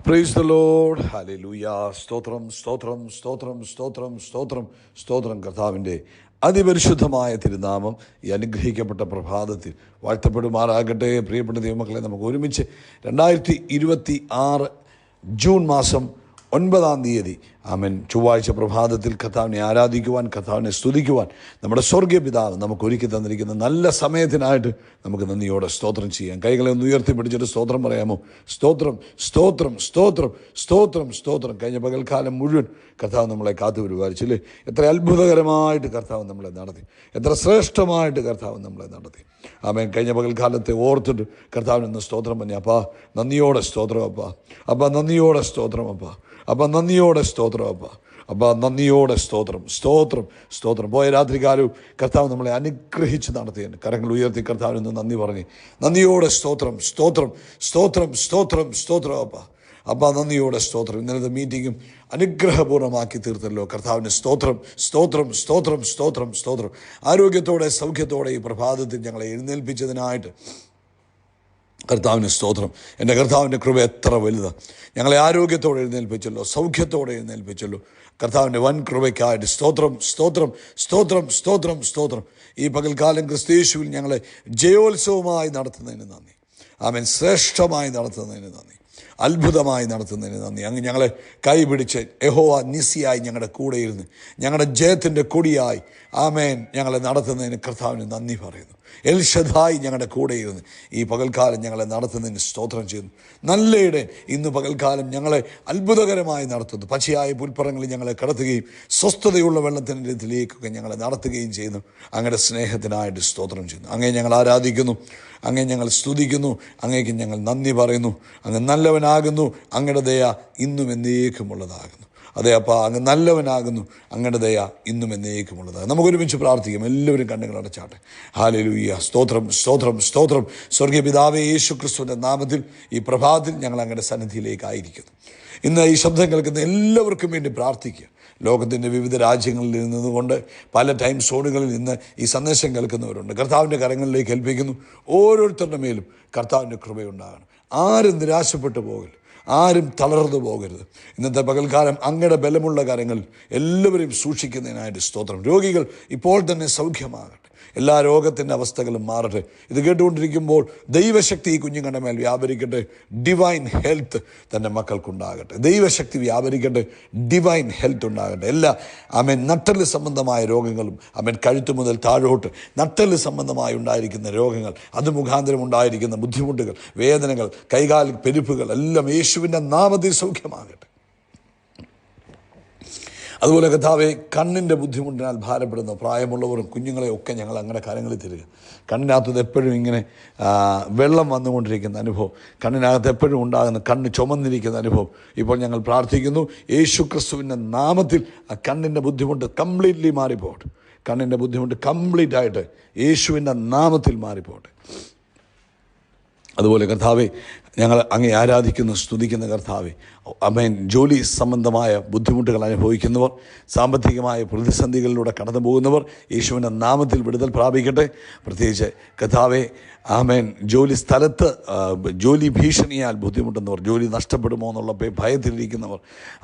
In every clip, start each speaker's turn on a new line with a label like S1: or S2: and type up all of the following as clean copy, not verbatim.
S1: Praise the Lord. Hallelujah. സ്തോത്രം സ്തോത്രം സ്തോത്രം സ്തോത്രം സ്തോത്രം സ്തോത്രം. കർത്താവിൻ്റെ അതിപരിശുദ്ധമായ തിരുനാമം ഈ അനുഗ്രഹിക്കപ്പെട്ട പ്രഭാതത്തിൽ വാഴ്ത്തപ്പെടുമാറാകട്ടെ. പ്രിയപ്പെട്ട ദൈവമക്കളെ, നമുക്ക് ഒരുമിച്ച് 2026 ജൂൺ മാസം 9-ാം തീയതി ആമേൻ ചൊവ്വാഴ്ച പ്രഭാതത്തിൽ കർത്താവിനെ ആരാധിക്കുവാൻ, കർത്താവിനെ സ്തുതിക്കുവാൻ നമ്മുടെ സ്വർഗീയ പിതാവ് നമുക്ക് ഒരുക്കി തന്നിരിക്കുന്ന നല്ല സമയത്തിനായിട്ട് നമുക്ക് നന്ദിയോടെ സ്തോത്രം ചെയ്യാം. കൈകളെ ഒന്ന് ഉയർത്തിപ്പിടിച്ചിട്ട് സ്തോത്രം പറയാമോ? സ്തോത്രം സ്തോത്രം സ്തോത്രം സ്തോത്രം സ്തോത്രം. കഴിഞ്ഞ പകൽക്കാലം മുഴുവൻ കർത്താവ് നമ്മളെ കാത്തു പരിപാലിച്ചില്ലേ? എത്ര അത്ഭുതകരമായിട്ട് കർത്താവ് നമ്മളെ നടത്തി, എത്ര ശ്രേഷ്ഠമായിട്ട് കർത്താവ് നമ്മളെ നടത്തി. ആമേൻ. കഴിഞ്ഞ പകൽക്കാലത്തെ ഓർത്തിട്ട് കർത്താവിനൊന്ന് സ്തോത്രം പറഞ്ഞ അപ്പാ നന്ദിയോടെ സ്തോത്രം അപ്പാ, അപ്പാ നന്ദിയോടെ സ്തോത്രം അപ്പാ, അപ്പാ നന്ദിയോടെ സ്തോത്രം അപ്പാ, അപ്പാ നന്ദിയോടെ സ്തോത്രം സ്തോത്രം സ്തോത്രം. പോയ രാത്രികാലവും കർത്താവ് നമ്മളെ അനുഗ്രഹിച്ച് നടത്തിയാണ്. കരങ്ങൾ ഉയർത്തി കർത്താവിനൊന്ന് നന്ദി പറഞ്ഞ് നന്ദിയോടെ സ്തോത്രം സ്തോത്രം സ്തോത്രം സ്തോത്രം സ്തോത്രം അപ്പാ, അപ്പാ നന്ദിയോടെ സ്തോത്രം. ഇന്നലത്തെ മീറ്റിങ്ങും അനുഗ്രഹപൂർണ്ണമാക്കി തീർത്തല്ലോ. കർത്താവിന് സ്തോത്രം സ്തോത്രം സ്തോത്രം സ്തോത്രം സ്തോത്രം. ആരോഗ്യത്തോടെ സൗഖ്യത്തോടെ ഈ പ്രഭാതത്തിൽ ഞങ്ങളെ എഴുന്നേൽപ്പിച്ചതിനായിട്ട് കർത്താവിന് സ്തോത്രം. എൻ്റെ കർത്താവിൻ്റെ കൃപ എത്ര വലുതാണ്. ഞങ്ങളെ ആരോഗ്യത്തോടെ എഴുന്നേൽപ്പിച്ചല്ലോ, സൗഖ്യത്തോടെ എഴുന്നേൽപ്പിച്ചല്ലോ. കർത്താവിൻ്റെ വൻ കൃപയ്ക്കായിട്ട് സ്തോത്രം സ്തോത്രം സ്തോത്രം സ്തോത്രം സ്തോത്രം. ഈ പകൽക്കാലം ക്രിസ്തയേശുവിൽ ഞങ്ങളെ ജയോത്സവമായി നടത്തുന്നതിന് നന്ദി. ആമേൻ. ശ്രേഷ്ഠമായി നടത്തുന്നതിന് നന്ദി, അത്ഭുതമായി നടത്തുന്നതിന് നന്ദി. അങ്ങ് ഞങ്ങളെ കൈപിടിച്ച് യഹോവ നിസിയായി ഞങ്ങളുടെ കൂടെ ഇരുന്ന് ഞങ്ങളുടെ ജയത്തിൻ്റെ കൊടിയായി ആമേൻ ഞങ്ങളെ നടത്തുന്നതിന് കർത്താവിന് നന്ദി പറയുന്നു. എൽ ഷദായി ഞങ്ങളുടെ കൂടെ ഇരുന്ന് ഈ പകൽക്കാലം ഞങ്ങളെ നടത്തുന്നതിന് സ്തോത്രം ചെയ്യുന്നു. നല്ലയിടെ ഇന്ന് പകൽക്കാലം ഞങ്ങളെ അത്ഭുതകരമായി നടത്തുന്നു. പച്ചയായ പുൽപ്പറങ്ങളിൽ ഞങ്ങളെ കടത്തുകയും സ്വസ്ഥതയുള്ള വെള്ളത്തിനത്തിലേക്കൊക്കെ ഞങ്ങളെ നടത്തുകയും ചെയ്യുന്നു. അങ്ങയുടെ സ്നേഹത്തിനായിട്ട് സ്തോത്രം ചെയ്യുന്നു. അങ്ങേ ഞങ്ങൾ ആരാധിക്കുന്നു, അങ്ങേ ഞങ്ങൾ സ്തുതിക്കുന്നു, അങ്ങേക്ക് ഞങ്ങൾ നന്ദി പറയുന്നു. അങ്ങ് നല്ലവനാകുന്നു, അങ്ങയുടെ ദയ ഇന്നും എന്നേക്കുമുള്ളതാകുന്നു. അതെ അപ്പാ, അങ്ങ് നല്ലവനാകുന്നു, അങ്ങയുടെ ദയ ഇന്നും എന്നേക്കുമുള്ളതാണ്. നമുക്കൊരുമിച്ച് പ്രാർത്ഥിക്കാം. എല്ലാവരും കണ്ണുകൾ അടച്ചാട്ടെ. ഹല്ലേലൂയ. സ്തോത്രം സ്തോത്രം സ്തോത്രം. സ്വർഗീയ പിതാവേ, യേശു ക്രിസ്തുവിൻ്റെ നാമത്തിൽ ഈ പ്രഭാതത്തിൽ ഞങ്ങൾ അങ്ങയുടെ സന്നിധിയിലേക്കായിരിക്കുന്നു. ഇന്ന് ഈ ശബ്ദം കേൾക്കുന്ന എല്ലാവർക്കും വേണ്ടി പ്രാർത്ഥിക്കുക. ലോകത്തിൻ്റെ വിവിധ രാജ്യങ്ങളിൽ നിന്നുകൊണ്ട് പല ടൈം സോണുകളിൽ നിന്ന് ഈ സന്ദേശം കേൾക്കുന്നവരുണ്ട്. കർത്താവിൻ്റെ കരങ്ങളിലേക്ക് ഏൽപ്പിക്കുന്നു. ഓരോരുത്തരുടെ മേലും കർത്താവിൻ്റെ കൃപയുണ്ടാകണം. ആരും നിരാശപ്പെട്ടു പോകരുത്, ആരും തളർന്നു പോകരുത്. ഇന്നത്തെ പകൽക്കാലം അങ്ങയുടെ ബലമുള്ള കരങ്ങളിൽ എല്ലാവരെയും സൂക്ഷിക്കുന്നതിനായിട്ട് സ്തോത്രം. രോഗികൾ ഇപ്പോൾ തന്നെ സൗഖ്യമാകട്ടെ, എല്ലാ രോഗത്തിൻ്റെ അവസ്ഥകളും മാറട്ടെ. ഇത് കേട്ടുകൊണ്ടിരിക്കുമ്പോൾ ദൈവശക്തി ഈ കുഞ്ഞുങ്ങളുടെ മേൽ വ്യാപരിക്കട്ടെ. ഡിവൈൻ ഹെൽത്ത് തൻ്റെ മക്കൾക്കുണ്ടാകട്ടെ. ദൈവശക്തി വ്യാപരിക്കട്ടെ, ഡിവൈൻ ഹെൽത്ത് ഉണ്ടാകട്ടെ. എല്ലാ ആമേൻ നട്ടല് സംബന്ധമായ രോഗങ്ങളും, ആമേൻ കഴുത്ത് മുതൽ താഴോട്ട് നട്ടല് സംബന്ധമായി ഉണ്ടായിരിക്കുന്ന രോഗങ്ങൾ, അത് മുഖാന്തരം ഉണ്ടായിരിക്കുന്ന ബുദ്ധിമുട്ടുകൾ, വേദനകൾ, കൈകാൽ പെരുപ്പുകൾ എല്ലാം യേശുവിൻ്റെ നാമത്തിൽ സൗഖ്യമാകട്ടെ. അതുപോലെ കർത്താവേ, കണ്ണിൻ്റെ ബുദ്ധിമുട്ടിനാൽ ഭാരപ്പെടുന്ന പ്രായമുള്ളവരും കുഞ്ഞുങ്ങളെയും ഒക്കെ ഞങ്ങൾ അങ്ങനെ കാര്യങ്ങളിൽ തരിക. കണ്ണിനകത്ത് എപ്പോഴും ഇങ്ങനെ വെള്ളം വന്നുകൊണ്ടിരിക്കുന്ന അനുഭവം, കണ്ണിനകത്ത് എപ്പോഴും ഉണ്ടാകുന്ന കണ്ണ് ചുമന്നിരിക്കുന്ന അനുഭവം ഇപ്പോൾ ഞങ്ങൾ പ്രാർത്ഥിക്കുന്നു. യേശു ക്രിസ്തുവിൻ്റെ നാമത്തിൽ ആ കണ്ണിൻ്റെ ബുദ്ധിമുട്ട് കംപ്ലീറ്റ്ലി മാറിപ്പോട്ടെ. കണ്ണിൻ്റെ ബുദ്ധിമുട്ട് കംപ്ലീറ്റ് ആയിട്ട് യേശുവിൻ്റെ നാമത്തിൽ മാറിപ്പോട്ടെ. അതുപോലെ കർത്താവേ, ഞങ്ങൾ അങ്ങേ ആരാധിക്കുന്നു, സ്തുതിക്കുന്ന കർത്താവേ. ആമേൻ. ജോലി സംബന്ധമായ ബുദ്ധിമുട്ടുകൾ അനുഭവിക്കുന്നവർ, സാമ്പത്തികമായ പ്രതിസന്ധികളിലൂടെ കടന്നു പോകുന്നവർ യേശുവിൻ്റെ നാമത്തിൽ വിടുതൽ പ്രാപിക്കട്ടെ. പ്രത്യേകിച്ച് കർത്താവേ, ആമേൻ, ജോലി സ്ഥലത്ത് ജോലി ഭീഷണിയാൽ ബുദ്ധിമുട്ടുന്നവർ, ജോലി നഷ്ടപ്പെടുമോ എന്നുള്ള ഭയത്തിലിരിക്കുന്നവർ,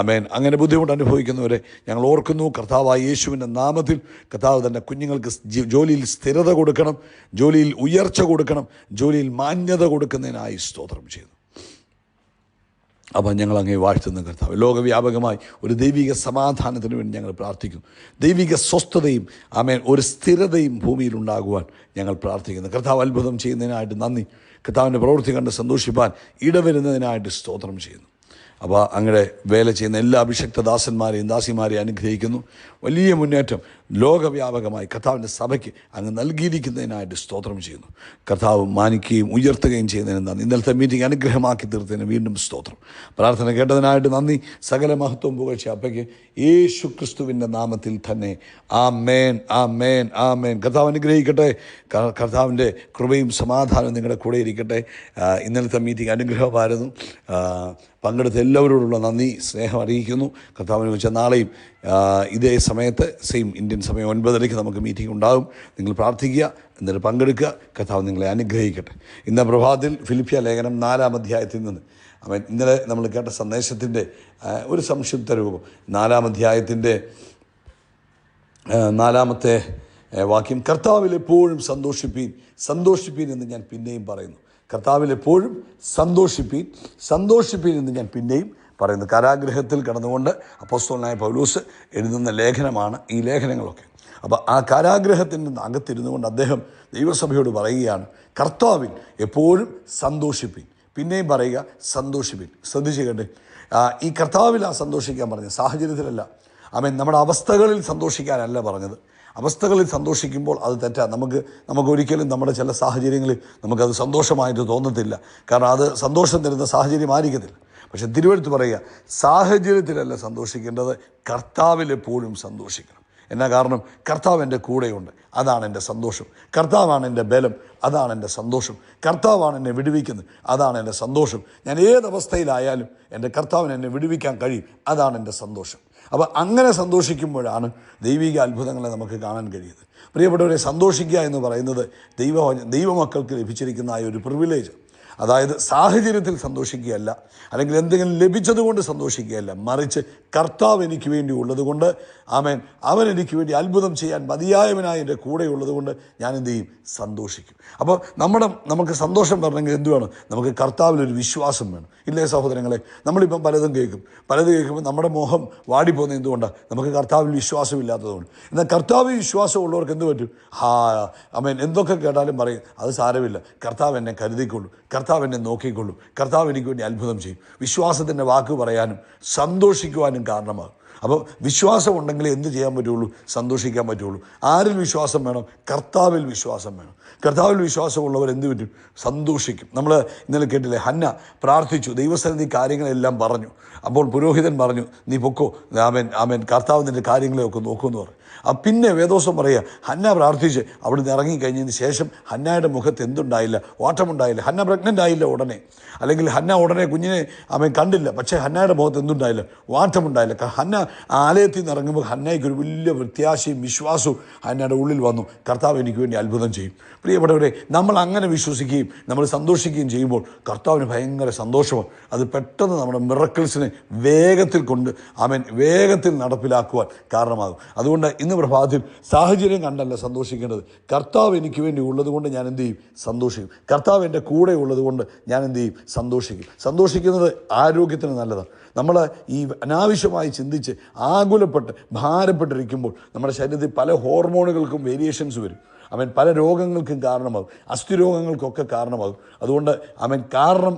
S1: ആമേൻ, അങ്ങനെ ബുദ്ധിമുട്ട് അനുഭവിക്കുന്നവരെ ഞങ്ങൾ ഓർക്കുന്നു. കർത്താവായ യേശുവിൻ്റെ നാമത്തിൽ കർത്താവ് തന്നെ കുഞ്ഞുങ്ങൾക്ക് ജോലിയിൽ സ്ഥിരത കൊടുക്കണം, ജോലിയിൽ ഉയർച്ച കൊടുക്കണം, ജോലിയിൽ മാന്യത കൊടുക്കുന്നതിനായി സ്തോത്രം ചെയ്യുന്നു. അപ്പം ഞങ്ങൾ അങ്ങേ വാഴ്ത്തുന്ന കർത്താവ്, ലോകവ്യാപകമായി ഒരു ദൈവിക സമാധാനത്തിന് വേണ്ടി ഞങ്ങൾ പ്രാർത്ഥിക്കുന്നു. ദൈവിക സ്വസ്ഥതയും ആമേൻ ഒരു സ്ഥിരതയും ഭൂമിയിൽ ഉണ്ടാകുവാൻ ഞങ്ങൾ പ്രാർത്ഥിക്കുന്നു. കർത്താവ് അത്ഭുതം ചെയ്യുന്നതിനായിട്ട് നന്ദി. കർത്താവിൻ്റെ പ്രവൃത്തി കണ്ട് സന്തോഷിപ്പാൻ ഇടവരുന്നതിനായിട്ട് സ്തോത്രം ചെയ്യുന്നു. അപ്പോൾ അങ്ങയുടെ വേല ചെയ്യുന്ന എല്ലാ അഭിഷക്ത ദാസന്മാരെയും ദാസിമാരെയും അനുഗ്രഹിക്കുന്നു. വലിയ മുന്നേറ്റം ലോകവ്യാപകമായി കർത്താവിൻ്റെ സഭയ്ക്ക് അങ്ങ് നൽകിയിരിക്കുന്നതിനായിട്ട് സ്തോത്രം ചെയ്യുന്നു. കർത്താവ് മാനിക്കുകയും ഉയർത്തുകയും ചെയ്യുന്നതിന് നന്ദി. ഇന്നലത്തെ മീറ്റിംഗ് അനുഗ്രഹമാക്കി തീർത്തതിന് വീണ്ടും സ്തോത്രം. പ്രാർത്ഥന കേട്ടതിനായിട്ട് നന്ദി. സകല മഹത്വം പുകഴ്ച അപ്പയ്ക്ക് യേശു ക്രിസ്തുവിൻ്റെ നാമത്തിൽ തന്നെ. ആമേൻ ആമേൻ ആമേൻ. കർത്താവ് അനുഗ്രഹിക്കട്ടെ. കർത്താവിൻ്റെ കൃപയും സമാധാനവും നിങ്ങളുടെ കൂടെ ഇരിക്കട്ടെ. ഇന്നലത്തെ മീറ്റിംഗ് അനുഗ്രഹമായിരുന്നു. പങ്കെടുത്ത എല്ലാവരോടുള്ള നന്ദി, സ്നേഹം അറിയിക്കുന്നു. കർത്താവിനെ വെച്ചാൽ നാളെയും ഇതേ സമയത്ത് സെയിം ഇന്ത്യൻ സമയം 9:30 നമുക്ക് മീറ്റിംഗ് ഉണ്ടാകും. നിങ്ങൾ പ്രാർത്ഥിക്കുക, എന്നിട്ട് പങ്കെടുക്കുക. കർത്താവ് നിങ്ങളെ അനുഗ്രഹിക്കട്ടെ. ഇന്ന പ്രഭാതത്തിൽ ഫിലിപ്പിയ ലേഖനം 4-ാം അധ്യായത്തിൽ നിന്ന് അവൻ ഇന്നലെ നമ്മൾ കേട്ട സന്ദേശത്തിൻ്റെ ഒരു സംക്ഷിപ്ത രൂപം 4-ാം അധ്യായത്തിൻ്റെ 4-ാമത്തെ വാക്യം, കർത്താവിൽ എപ്പോഴും സന്തോഷിപ്പീൻ എന്ന് ഞാൻ പിന്നെയും പറയുന്നു. കർത്താവിൽ എപ്പോഴും സന്തോഷിപ്പീൻ എന്ന് ഞാൻ പിന്നെയും പറയുന്നു. കാരാഗൃഹത്തിൽ കടന്നുകൊണ്ട് അപ്പോസ്തലനായ പൗലോസ് എഴുതുന്ന ലേഖനമാണ് ഈ ലേഖനങ്ങളൊക്കെ. അപ്പോൾ ആ കാരാഗൃഹത്തിൻ്റെ അകത്തിരുന്നു കൊണ്ട് അദ്ദേഹം ദൈവസഭയോട് പറയുകയാണ്, കർത്താവിൽ എപ്പോഴും സന്തോഷിപ്പീൻ. പിന്നെയും പറയുക, സന്തോഷിപ്പീൻ. ശ്രദ്ധിച്ചു കേട്ടെ, ഈ കർത്താവിലാണ് സന്തോഷിക്കാൻ പറഞ്ഞത്, സാഹചര്യത്തിലല്ല. നമ്മുടെ അവസ്ഥകളിൽ സന്തോഷിക്കാനല്ല പറഞ്ഞത്. അവസ്ഥകളിൽ സന്തോഷിക്കുമ്പോൾ അത് തെറ്റാണ്. നമുക്കൊരിക്കലും നമ്മുടെ ചില സാഹചര്യങ്ങളിൽ നമുക്കത് സന്തോഷമായിട്ട് തോന്നത്തില്ല. കാരണം അത് സന്തോഷം തരുന്ന സാഹചര്യം ആയിരിക്കത്തില്ല. പക്ഷെ തിരുവെഴുത്ത് പറയുക, സാഹചര്യത്തിലല്ല സന്തോഷിക്കേണ്ടത്, കർത്താവിൽ എപ്പോഴും സന്തോഷിക്കണം. എന്നാ കാരണം? കർത്താവ് എൻ്റെ കൂടെയുണ്ട്, അതാണ് എൻ്റെ സന്തോഷം. കർത്താവാണ് എൻ്റെ ബലം, അതാണ് എൻ്റെ സന്തോഷം. കർത്താവാണ് എന്നെ വിടുവിക്കുന്നത്, അതാണ് എൻ്റെ സന്തോഷം. ഞാൻ ഏതവസ്ഥയിലായാലും എൻ്റെ കർത്താവിന് എന്നെ വിടുവിക്കാൻ കഴിയും, അതാണ് എൻ്റെ സന്തോഷം. അപ്പോൾ അങ്ങനെ സന്തോഷിക്കുമ്പോഴാണ് ദൈവിക അത്ഭുതങ്ങളെ നമുക്ക് കാണാൻ കഴിയുന്നത്. പ്രിയപ്പെട്ടവരെ, സന്തോഷിക്കുക എന്ന് പറയുന്നത് ദൈവമക്കൾക്ക് ലഭിച്ചിരിക്കുന്ന ആ ഒരു പ്രിവിലേജ്. അതായത് സാഹചര്യത്തിൽ സന്തോഷിക്കുകയല്ല, അല്ലെങ്കിൽ എന്തെങ്കിലും ലഭിച്ചതുകൊണ്ട് സന്തോഷിക്കുകയല്ല, മറിച്ച് കർത്താവ് എനിക്ക് വേണ്ടി ഉള്ളതുകൊണ്ട്, അവൻ എനിക്ക് വേണ്ടി അത്ഭുതം ചെയ്യാൻ മതിയായവനായി എൻ്റെ കൂടെ ഉള്ളതുകൊണ്ട് ഞാൻ എന്ത് ചെയ്യും? സന്തോഷിക്കും. അപ്പോൾ നമുക്ക് സന്തോഷം വരണമെങ്കിൽ എന്ത് വേണം? നമുക്ക് കർത്താവിലൊരു വിശ്വാസം വേണം. ഇല്ലേ സഹോദരങ്ങളെ? നമ്മളിപ്പം പലതും കേൾക്കുമ്പോൾ നമ്മുടെ മോഹം വാടിപ്പോകുന്നത് എന്തുകൊണ്ടാണ്? നമുക്ക് കർത്താവിൽ വിശ്വാസമില്ലാത്തതുകൊണ്ട്. എന്നാൽ കർത്താവിൽ വിശ്വാസമുള്ളവർക്ക് എന്ത് പറ്റും? എന്തൊക്കെ കേട്ടാലും പറയും, അത് സാരമില്ല, കർത്താവ് എന്നെ കരുതിക്കൊള്ളൂ, കർത്താവ് എന്നെ നോക്കിക്കൊള്ളൂ, കർത്താവ് എനിക്ക് വേണ്ടി അത്ഭുതം ചെയ്യും. വിശ്വാസത്തിൻ്റെ വാക്ക് പറയാനും സന്തോഷിക്കുവാനും കാരണമാകും. അപ്പോൾ വിശ്വാസം ഉണ്ടെങ്കിൽ എന്ത് ചെയ്യാൻ പറ്റുള്ളൂ? സന്തോഷിക്കാൻ പറ്റുള്ളൂ. ആരിൽ വിശ്വാസം വേണം? കർത്താവിൽ വിശ്വാസം വേണം. കർത്താവിൽ വിശ്വാസമുള്ളവർ എന്ത് പറ്റും? സന്തോഷിക്കും. നമ്മൾ ഇന്നലെ കേട്ടില്ലേ, ഹന്ന പ്രാർത്ഥിച്ചു, ദൈവസന്നിധി കാര്യങ്ങളെല്ലാം പറഞ്ഞു. അപ്പോൾ പുരോഹിതൻ പറഞ്ഞു, നീ പൊക്കോ, കർത്താവ് നിൻ്റെ കാര്യങ്ങളെയൊക്കെ നോക്കുമെന്ന് പറഞ്ഞു. പിന്നെ വേദോസം പറയുക, ഹന്ന പ്രാർത്ഥിച്ച് അവിടുന്ന് ഇറങ്ങിക്കഴിഞ്ഞതിന് ശേഷം ഹന്നയുടെ മുഖത്ത് എന്തുണ്ടായില്ല? ഓട്ടമുണ്ടായില്ല. ഹന്ന പ്രഗ്നൻ്റ് ആയില്ല ഉടനെ, അല്ലെങ്കിൽ ഹന്ന ഉടനെ കുഞ്ഞിനെ കണ്ടില്ല. പക്ഷേ ഹന്നയുടെ മുഖത്ത് എന്തുണ്ടായില്ല? വാട്ടമുണ്ടായില്ല. ഹന്ന ആലയത്തിൽ നിന്ന് ഇറങ്ങുമ്പോൾ ഹന്നയ്ക്കൊരു വലിയ പ്രത്യാശയും വിശ്വാസവും ഹന്നയുടെ ഉള്ളിൽ വന്നു, കർത്താവ് എനിക്ക് വേണ്ടി അത്ഭുതം ചെയ്യും. പ്രിയപ്പെട്ടവരെ, നമ്മൾ അങ്ങനെ വിശ്വസിക്കുകയും നമ്മൾ സന്തോഷിക്കുകയും ചെയ്യുമ്പോൾ കർത്താവിന് ഭയങ്കര സന്തോഷമാണ്. അത് പെട്ടെന്ന് നമ്മുടെ മിറക്കിൾസിനെ വേഗത്തിൽ നടപ്പിലാക്കുവാൻ കാരണമാകും. അതുകൊണ്ട് ഇന്ന് പ്രഭാതത്തിൽ സാഹചര്യം കണ്ടല്ല സന്തോഷിക്കേണ്ടത്, കർത്താവ് എനിക്ക് വേണ്ടി ഉള്ളത് കൊണ്ട് ഞാൻ എന്ത് ചെയ്യും? സന്തോഷിക്കും. കർത്താവ് എൻ്റെ കൂടെ ഉള്ളത് കൊണ്ട് ഞാൻ എന്ത് ചെയ്യും? സന്തോഷിക്കും. സന്തോഷിക്കുന്നത് ആരോഗ്യത്തിന് നല്ലതാണ്. നമ്മൾ ഈ അനാവശ്യമായി ചിന്തിച്ച് ആകുലപ്പെട്ട് ഭാരപ്പെട്ടിരിക്കുമ്പോൾ നമ്മുടെ ശരീരത്തിൽ പല ഹോർമോണുകൾക്കും വേരിയേഷൻസ് വരും. പല രോഗങ്ങൾക്കും കാരണമാകും, അസ്ഥിരോഗങ്ങൾക്കൊക്കെ കാരണമാകും. അതുകൊണ്ട് കാരണം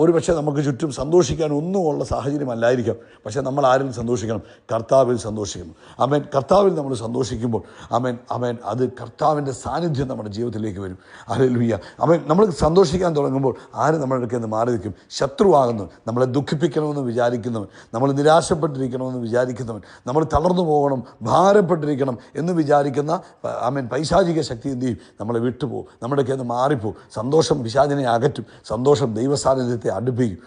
S1: ഒരുപക്ഷെ നമുക്ക് ചുറ്റും സന്തോഷിക്കാൻ ഒന്നുമുള്ള സാഹചര്യമല്ലായിരിക്കാം. പക്ഷേ നമ്മൾ ആരിൽ സന്തോഷിക്കണം? കർത്താവിൽ സന്തോഷിക്കണം. കർത്താവിൽ നമ്മൾ സന്തോഷിക്കുമ്പോൾ അത് കർത്താവിൻ്റെ സാന്നിധ്യം നമ്മുടെ ജീവിതത്തിലേക്ക് വരും. ഹല്ലേലൂയ. നമ്മൾ സന്തോഷിക്കാൻ തുടങ്ങുമ്പോൾ ആര് നമ്മുടെ അടുക്കൽ നിന്ന് മാറി നിൽക്കും? ശത്രുവാകുന്നു, നമ്മളെ ദുഃഖിപ്പിക്കണമെന്ന് വിചാരിക്കുന്നവൻ, നമ്മൾ നിരാശപ്പെട്ടിരിക്കണമെന്ന് വിചാരിക്കുന്നവൻ, നമ്മൾ തളർന്നു പോകണം, ഭാരപ്പെട്ടിരിക്കണം എന്ന് വിചാരിക്കുന്ന പൈശാചിക ശക്തി എന്ത് ചെയ്യും? നമ്മളെ വിട്ടുപോകും, നമ്മുടെ കയ്യിൽ നിന്ന് മാറിപ്പോകും. സന്തോഷം പിശാചിനെ അകറ്റും, സന്തോഷം ദൈവസാന്നിധ്യത്തെ അടുപ്പിക്കും,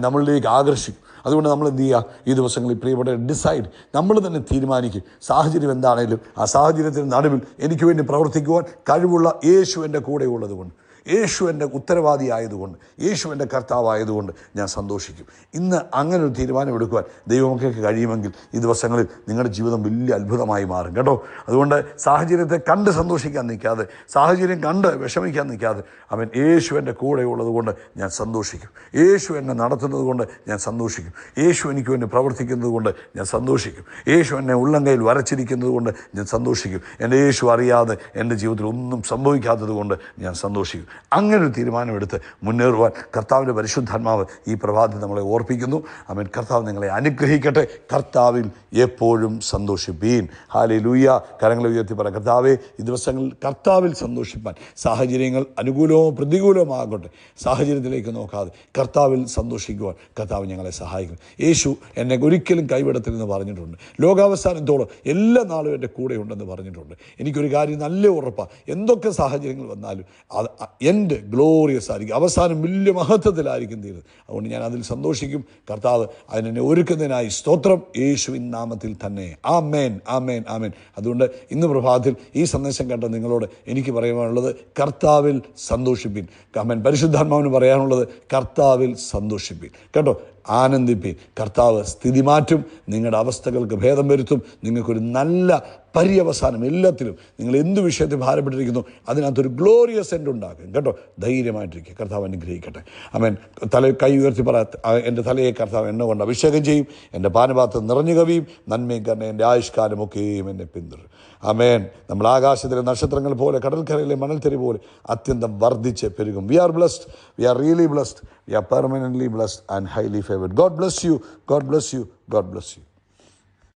S1: നമ്മളിലേക്ക് ആകർഷിക്കും. അതുകൊണ്ട് നമ്മൾ എന്ത് ചെയ്യുക? ഈ ദിവസങ്ങളിൽ പ്രിയപ്പെട്ട ഡിസൈഡ്, നമ്മൾ തന്നെ തീരുമാനിക്കും. സാഹചര്യം എന്താണേലും ആ സാഹചര്യത്തിന് നടുവിൽ എനിക്ക് വേണ്ടി പ്രവർത്തിക്കുവാൻ കഴിവുള്ള യേശു എൻ്റെ കൂടെ ഉള്ളതുകൊണ്ട്, യേശു എൻ്റെ ഉത്തരവാദി ആയതുകൊണ്ട്, യേശു എൻ്റെ കർത്താവായതുകൊണ്ട് ഞാൻ സന്തോഷിക്കും. ഇന്ന് അങ്ങനെ ഒരു തീരുമാനമെടുക്കുവാൻ ദൈവമക്കൾക്ക് കഴിയുമെങ്കിൽ ഈ ദിവസങ്ങളിൽ നിങ്ങളുടെ ജീവിതം വലിയ അത്ഭുതമായി മാറും കേട്ടോ. അതുകൊണ്ട് സാഹചര്യത്തെ കണ്ട് സന്തോഷിക്കാൻ നിൽക്കാതെ, സാഹചര്യം കണ്ട് വിഷമിക്കാൻ നിൽക്കാതെ, യേശു എൻ്റെ കൂടെ ഉള്ളത് കൊണ്ട് ഞാൻ സന്തോഷിക്കും, യേശു എന്നെ നടത്തുന്നത് കൊണ്ട് ഞാൻ സന്തോഷിക്കും, യേശു എനിക്ക് വേണ്ടി പ്രവർത്തിക്കുന്നത് കൊണ്ട് ഞാൻ സന്തോഷിക്കും, യേശു എന്നെ ഉള്ളംകൈയിൽ വരച്ചിരിക്കുന്നത് കൊണ്ട് ഞാൻ സന്തോഷിക്കും, എൻ്റെ യേശു അറിയാതെ എൻ്റെ ജീവിതത്തിൽ ഒന്നും സംഭവിക്കാത്തത് കൊണ്ട് ഞാൻ സന്തോഷിക്കും. അങ്ങനെ ഒരു തീരുമാനമെടുത്ത് മുന്നേറുവാൻ കർത്താവിൻ്റെ പരിശുദ്ധാത്മാവ് ഈ പ്രഭാതത്തിൽ നമ്മളെ ഓർപ്പിക്കുന്നു. കർത്താവ് നിങ്ങളെ അനുഗ്രഹിക്കട്ടെ. കർത്താവിൽ എപ്പോഴും സന്തോഷിപ്പീൻ. ഹല്ലേലൂയ. കരങ്ങളെ ഉയർത്തി പറ, കർത്താവേ, ഈ ദിവസങ്ങളിൽ കർത്താവിൽ സന്തോഷിപ്പാൻ, സാഹചര്യങ്ങൾ അനുകൂലമോ പ്രതികൂലമോ ആകട്ടെ, സാഹചര്യത്തിലേക്ക് നോക്കാതെ കർത്താവിൽ സന്തോഷിക്കുവാൻ കർത്താവ് ഞങ്ങളെ സഹായിക്കും. യേശു എന്നെ ഒരിക്കലും കൈവിടത്തില്ലെന്ന് പറഞ്ഞിട്ടുണ്ട്. ലോകാവസാനത്തോളം എല്ലാ നാളും എൻ്റെ കൂടെ ഉണ്ടെന്ന് പറഞ്ഞിട്ടുണ്ട്. എനിക്കൊരു കാര്യം നല്ല ഉറപ്പാണ്, എന്തൊക്കെ സാഹചര്യങ്ങൾ വന്നാലും എൻ്റെ ഗ്ലോറിയസ് ആയിരിക്കും, അവസാനം വലിയ മഹത്വത്തിലായിരിക്കും തീരുന്നത്. അതുകൊണ്ട് ഞാൻ അതിൽ സന്തോഷിക്കും. കർത്താവ് അതിനെ ഒരുക്കുന്നതിനായി സ്തോത്രം, യേശുവിൻ നാമത്തിൽ തന്നെ. ആമേൻ, ആമേൻ, ആമേൻ. അതുകൊണ്ട് ഇന്ന് പ്രഭാതത്തിൽ ഈ സന്ദേശം കേട്ട നിങ്ങളോട് എനിക്ക് പറയാനുള്ളത്, കർത്താവിൽ സന്തോഷിപ്പിൻ. ആമേൻ. പരിശുദ്ധാത്മാവിന് പറയാനുള്ളത്, കർത്താവിൽ സന്തോഷിപ്പിൻ. കേട്ടോ, ആനന്ദിപ്പിൻ. കർത്താവ് സ്ഥിതി മാറ്റും, നിങ്ങളുടെ അവസ്ഥകൾക്ക് ഭേദം വരുത്തും. നിങ്ങൾക്കൊരു നല്ല പര്യവസാനം എല്ലാത്തിലും, നിങ്ങൾ എന്ത് വിഷയത്തിൽ ഭാരപ്പെട്ടിരിക്കുന്നു അതിനകത്തൊരു ഗ്ലോറിയസ് എൻഡ് ഉണ്ടാക്കും. കേട്ടോ, ധൈര്യമായിട്ടിരിക്കുക. കർത്താവ് അനുഗ്രഹിക്കട്ടെ. ആമേൻ. കൈ ഉയർത്തി പറ, എൻ്റെ തലയെ കർത്താവ് എണ്ണ കൊണ്ട് അഭിഷേകം ചെയ്യും, എൻ്റെ പാനപാത്രം നിറഞ്ഞു കവിയും, നന്മയും കാരണം എൻ്റെ ആയുഷ്കാലമൊക്കെയും എന്നെ പിന്തുടരും. ആമേൻ. നമ്മൾ ആകാശത്തിലെ നക്ഷത്രങ്ങൾ പോലെ, കടൽക്കരയിലെ മണൽത്തരി പോലെ അത്യന്തം വർദ്ധിച്ച് പെരുകും. We are blessed, we are really blessed, we are permanently blessed and highly favoured. God bless you, God bless you, God bless U.